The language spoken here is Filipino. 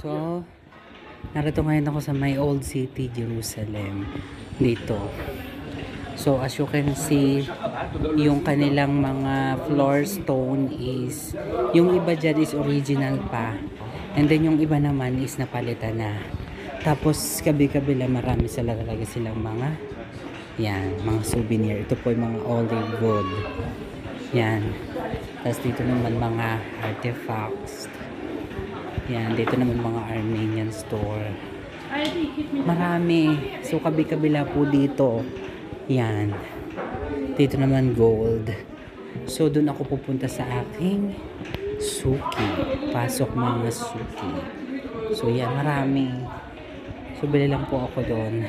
So, narito ngayon ako sa my old city, Jerusalem. Dito. So, as you can see, yung kanilang mga floor stone is, yung iba dyan is original pa. And then yung iba naman is napalitan na. Tapos, kabi-kabila marami sila talaga silang mga, yan, mga souvenir. Ito po yung mga olive wood. Yan. Tapos dito naman mga artifacts. Yan, dito naman mga Armenian store. Marami. So, kabi-kabila po dito. Yan. Dito naman gold. So, doon ako pupunta sa aking suki. Pasok mga suki. So, yan. Marami. So, bili lang po ako doon.